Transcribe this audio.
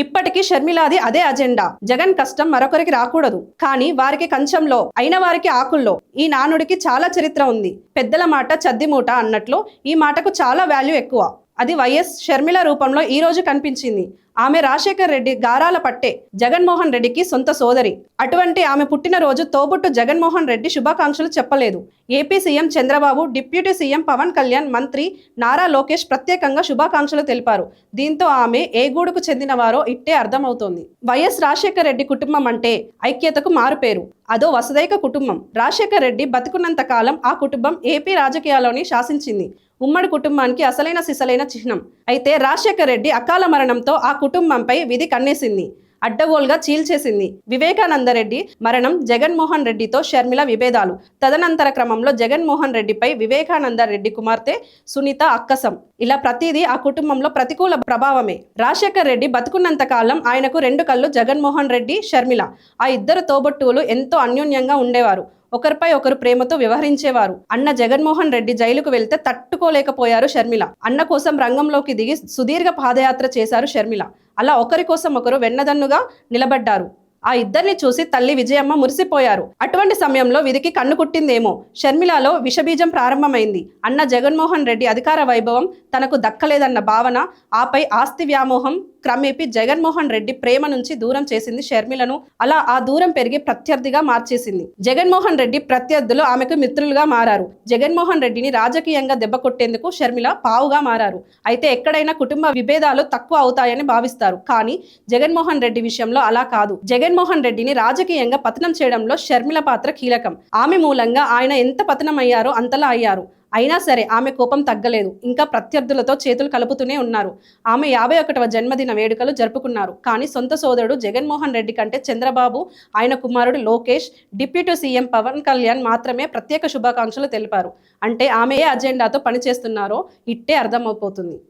ఇప్పటికీ షర్మిలాది అదే అజెండా. జగన్ కష్టం మరొకరికి రాకూడదు, కానీ వారికి కంచంలో అయిన వారికి ఆకుల్లో. ఈ నానుడికి చాలా చరిత్ర ఉంది. పెద్దల మాట చద్దిమూట అన్నట్లు ఈ మాటకు చాలా వాల్యూ ఎక్కువ. అది వైఎస్ షర్మిల రూపంలో ఈ రోజు కనిపించింది. ఆమె రాజశేఖర్ రెడ్డి గారాల పట్టే జగన్మోహన్ రెడ్డికి సొంత సోదరి. అటువంటి ఆమె పుట్టినరోజు తోబుట్టు జగన్మోహన్ రెడ్డి శుభాకాంక్షలు చెప్పలేదు. AP CM Chandrababu, deputy CM Pawan Kalyan, మంత్రి నారా లోకేష్ ప్రత్యేకంగా శుభాకాంక్షలు తెలిపారు. దీంతో ఆమె ఏ గూడుకు చెందినవారో ఇట్టే అర్థమవుతోంది. వైఎస్ రాజశేఖర్ రెడ్డి కుటుంబం అంటే ఐక్యతకు మారుపేరు. అదో వసుదైక కుటుంబం. రాజశేఖర్ రెడ్డి బతుకున్నంత కాలం ఆ కుటుంబం ఏపీ రాజకీయాల్లోని శాసించింది. ఉమ్మడి కుటుంబానికి అసలైన సిసలైన చిహ్నం. అయితే రాజశేఖర్ రెడ్డి అకాల మరణంతో ఆ కుటుంబంపై విధి కన్నేసింది, అడ్డగోలుగా చీల్చేసింది. వివేకానందరెడ్డి మరణం, జగన్మోహన్ రెడ్డితో షర్మిల విభేదాలు. తదనంతర క్రమంలో జగన్మోహన్ రెడ్డిపై వివేకానందరెడ్డి కుమార్తె సునీత అక్కసం. ఇలా ప్రతిదీ ఆ కుటుంబంలో ప్రతికూల ప్రభావమే. రాజశేఖర్ రెడ్డి బతుకున్నంత కాలం ఆయనకు రెండు కళ్ళు జగన్మోహన్ రెడ్డి, షర్మిల. ఆ ఇద్దరు తోబుట్టువులు ఎంతో అన్యోన్యంగా ఉండేవారు. ఒకరిపై ఒకరు ప్రేమతో వ్యవహరించేవారు. అన్న జగన్మోహన్ రెడ్డి జైలుకు వెళ్తే తట్టుకోలేకపోయారు షర్మిల. అన్న కోసం రంగంలోకి దిగి సుదీర్ఘ పాదయాత్ర చేశారు షర్మిల. అలా ఒకరి కోసం ఒకరు వెన్నదన్నుగా నిలబడ్డారు. ఆ ఇద్దరిని చూసి తల్లి విజయమ్మ మురిసిపోయారు. అటువంటి సమయంలో విధికి కన్ను కుట్టిందేమో. షర్మిలలో విషబీజం ప్రారంభమైంది. అన్న జగన్మోహన్ రెడ్డి అధికార వైభవం తనకు దక్కలేదన్న భావన, ఆపై ఆస్తి వ్యామోహం క్రమేపీ జగన్మోహన్ రెడ్డి ప్రేమ నుంచి దూరం చేసింది షర్మిలను. అలా ఆ దూరం పెరిగి ప్రత్యర్థిగా మార్చేసింది. జగన్మోహన్ రెడ్డి ప్రత్యర్థులు ఆమెకు మిత్రులుగా మారారు. జగన్మోహన్ రెడ్డిని రాజకీయంగా దెబ్బ కొట్టేందుకు షర్మిల పావుగా మారారు. అయితే ఎక్కడైనా కుటుంబ విభేదాలు తక్కువ అవుతాయని భావిస్తారు, కానీ జగన్మోహన్ రెడ్డి విషయంలో అలా కాదు. జగన్మోహన్ రెడ్డిని రాజకీయంగా పతనం చేయడంలో షర్మిల పాత్ర కీలకం. ఆమె మూలంగా ఆయన ఎంత పతనం అయ్యారో అంతలా అయ్యారు. అయినా సరే ఆమె కోపం తగ్గలేదు. ఇంకా ప్రత్యర్థులతో చేతులు కలుపుతూనే ఉన్నారు. ఆమె 51వ జన్మదిన వేడుకలు జరుపుకున్నారు. కానీ సొంత సోదరుడు జగన్మోహన్ రెడ్డి కంటే చంద్రబాబు, ఆయన కుమారుడు లోకేష్, డిప్యూటీ సీఎం పవన్ కళ్యాణ్ మాత్రమే ప్రత్యేక శుభాకాంక్షలు తెలిపారు. అంటే ఆమె ఏ అజెండాతో పనిచేస్తున్నారో ఇట్టే అర్థమైపోతుంది.